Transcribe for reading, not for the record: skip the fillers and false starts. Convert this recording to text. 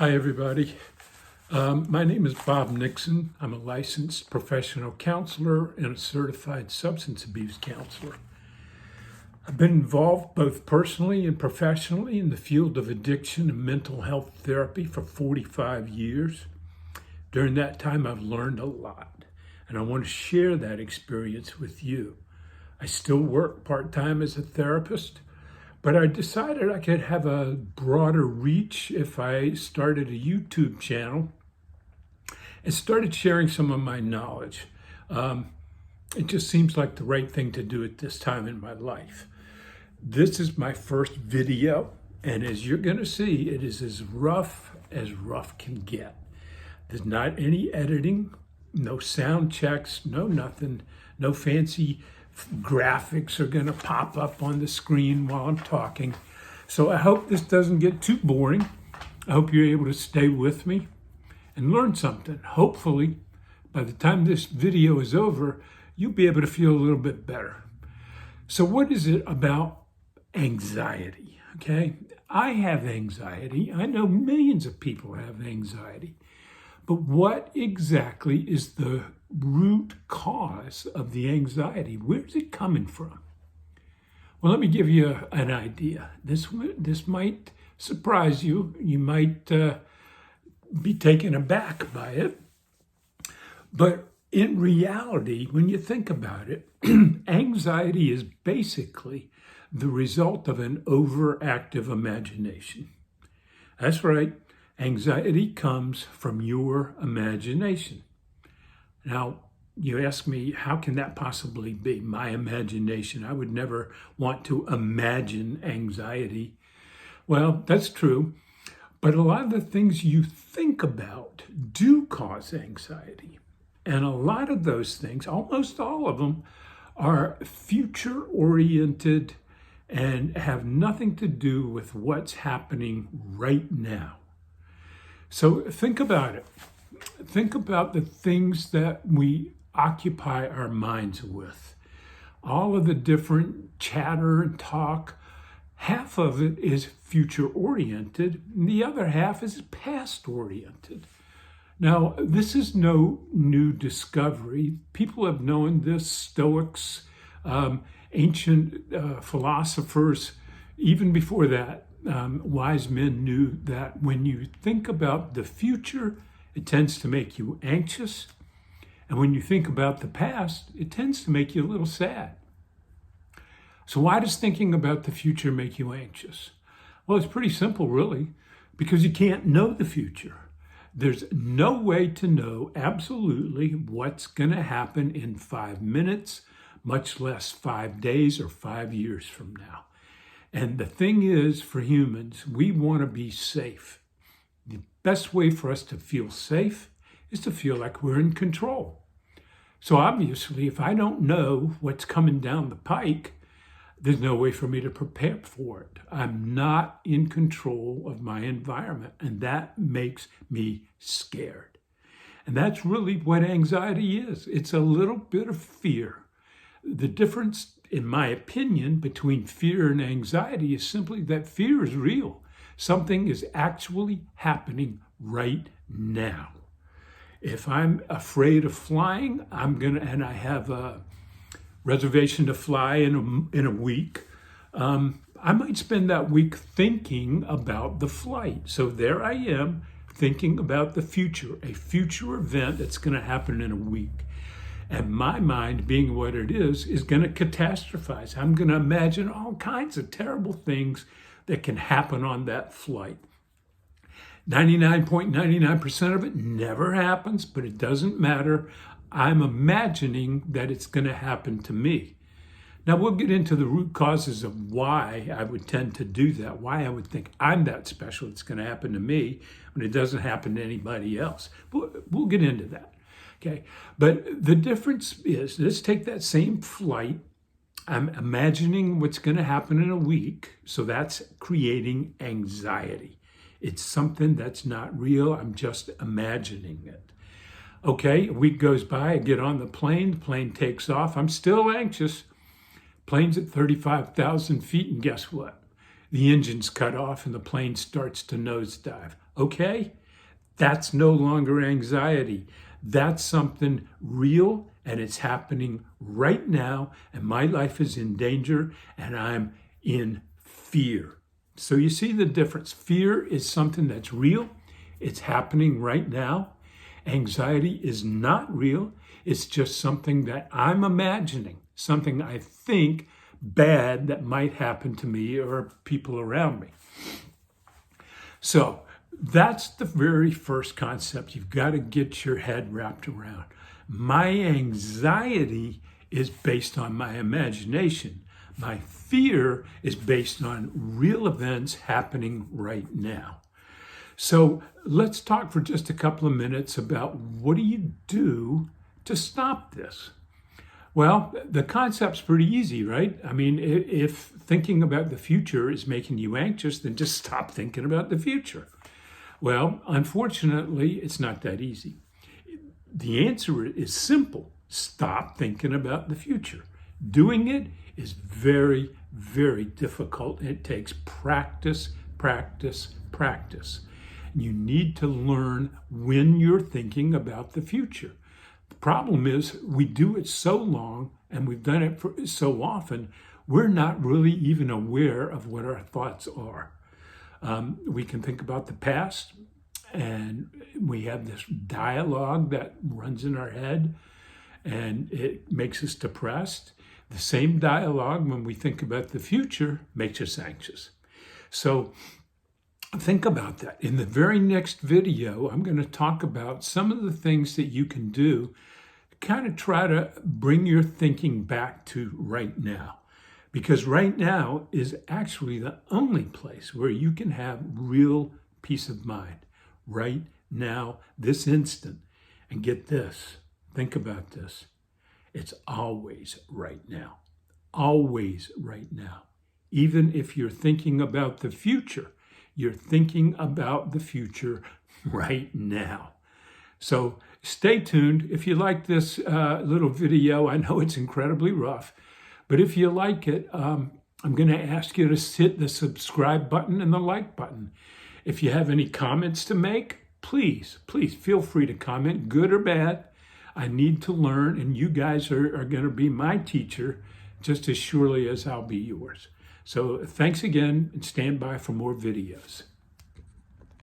Hi, everybody. My name is Bob Nixon. I'm a licensed professional counselor and a certified substance abuse counselor. I've been involved both personally and professionally in the field of addiction and mental health therapy for 45 years. During that time, I've learned a lot, and I want to share that experience with you. I still work part-time as a therapist, but I decided I could have a broader reach if I started a YouTube channel and started sharing some of my knowledge. It just seems like the right thing to do at this time in my life. This is my first video, and as you're going to see, it is as rough can get. There's not any editing, no sound checks, no nothing, no fancy graphics are going to pop up on the screen while I'm talking. So I hope this doesn't get too boring. I hope you're able to stay with me and learn something. Hopefully, by the time this video is over, you'll be able to feel a little bit better. So what is it about anxiety? Okay, I have anxiety. I know millions of people have anxiety. But what exactly is the root cause of the anxiety? Where's it coming from? Well, let me give you an idea. This might surprise you. You might be taken aback by it. But in reality, when you think about it, anxiety is basically the result of an overactive imagination. That's right. Anxiety comes from your imagination. Now, you ask me, how can that possibly be? My imagination. I would never want to imagine anxiety. Well, that's true. But a lot of the things you think about do cause anxiety. And a lot of those things, almost all of them, are future-oriented and have nothing to do with what's happening right now. So think about it. Think about the things that we occupy our minds with. All of the different chatter and talk, half of it is future-oriented, and the other half is past-oriented. Now, this is no new discovery. People have known this, Stoics, ancient philosophers, even before that. Wise men knew that when you think about the future, it tends to make you anxious. And when you think about the past, it tends to make you a little sad. So why does thinking about the future make you anxious? Well, it's pretty simple, really, because you can't know the future. There's no way to know absolutely what's going to happen in 5 minutes, much less 5 days or 5 years from now. And the thing is, for humans, we want to be safe. The best way for us to feel safe is to feel like we're in control. So obviously, if I don't know what's coming down the pike, there's no way for me to prepare for it. I'm not in control of my environment, and that makes me scared. And that's really what anxiety is. It's a little bit of fear. The difference, in my opinion, between fear and anxiety is simply that fear is real. Something is actually happening right now. If I'm afraid of flying, and I have a reservation to fly in a week, I might spend that week thinking about the flight. So there I am thinking about the future, a future event that's going to happen in a week. And my mind, being what it is going to catastrophize. I'm going to imagine all kinds of terrible things that can happen on that flight. 99.99% of it never happens, but it doesn't matter. I'm imagining that it's going to happen to me. Now, we'll get into the root causes of why I would tend to do that, why I would think I'm that special, it's going to happen to me when it doesn't happen to anybody else. We'll get into that. Okay, but the difference is, let's take that same flight. I'm imagining what's going to happen in a week, so that's creating anxiety. It's something that's not real. I'm just imagining it. Okay, a week goes by, I get on the plane takes off. I'm still anxious. Plane's at 35,000 feet, and guess what? the engine's cut off and the plane starts to nosedive. Okay? That's no longer anxiety. That's something real, and it's happening right now, and my life is in danger, and I'm in fear. So you see the difference. Fear is something that's real. It's happening right now. Anxiety is not real. It's just something that I'm imagining, something I think bad that might happen to me or people around me. So that's the very first concept you've got to get your head wrapped around. My anxiety is based on my imagination. My fear is based on real events happening right now. So let's talk for just a couple of minutes about what do you do to stop this? Well, the concept's pretty easy, right? I mean, if thinking about the future is making you anxious, then just stop thinking about the future. Well, unfortunately, it's not that easy. The answer is simple. Stop thinking about the future. Doing it is very, very difficult. It takes practice, practice, practice. You need to learn when you're thinking about the future. The problem is we do it so long and we've done it for so often, we're not really even aware of what our thoughts are. We can think about the past, and we have this dialogue that runs in our head, and it makes us depressed. The same dialogue, when we think about the future, makes us anxious. So think about that. In the very next video, I'm going to talk about some of the things that you can do to kind of try to bring your thinking back to right now. Because right now is actually the only place where you can have real peace of mind. Right now, this instant. And get this, think about this. It's always right now. Always right now. Even if you're thinking about the future, you're thinking about the future right now. So stay tuned. If you like this little video, I know it's incredibly rough, but if you like it, I'm going to ask you to hit the subscribe button and the like button. If you have any comments to make, please feel free to comment, good or bad. I need to learn, and you guys are going to be my teacher just as surely as I'll be yours. So thanks again, and stand by for more videos.